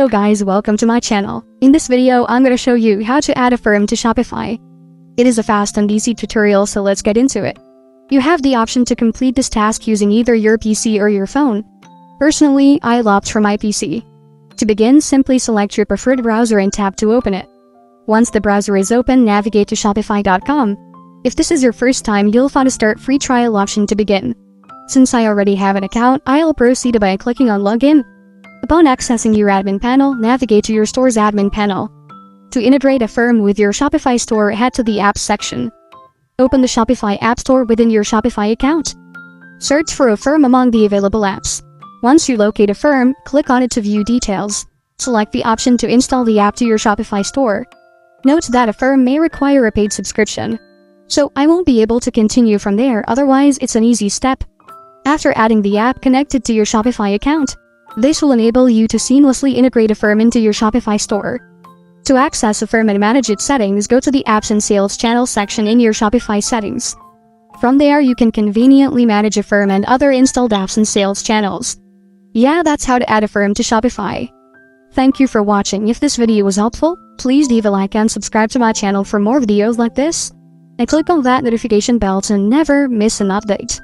Hello guys, welcome to my channel. In this video, I'm gonna show you how to add Affirm to Shopify. It is a fast and easy tutorial, so let's get into it. You have the option to complete this task using either your PC or your phone. Personally, I'll opt for my PC. To begin, simply select your preferred browser and tap to open it. Once the browser is open, navigate to shopify.com. If this is your first time, you'll find a start free trial option to begin. Since I already have an account, I'll proceed by clicking on Login. Upon accessing your admin panel, navigate to your store's admin panel. To integrate Affirm with your Shopify store, head to the Apps section. Open the Shopify App Store within your Shopify account. Search for Affirm among the available apps. Once you locate Affirm, click on it to view details. Select the option to install the app to your Shopify store. Note that Affirm may require a paid subscription, so I won't be able to continue from there, otherwise it's an easy step. After adding the app connected to your Shopify account, this will enable you to seamlessly integrate Affirm into your Shopify store. To access Affirm and manage its settings, go to the Apps and Sales Channel section in your Shopify settings. From there, you can conveniently manage Affirm and other installed apps and sales channels. Yeah, that's how to add Affirm to Shopify. Thank you for watching. If this video was helpful, please leave a like and subscribe to my channel for more videos like this. And click on that notification bell to never miss an update.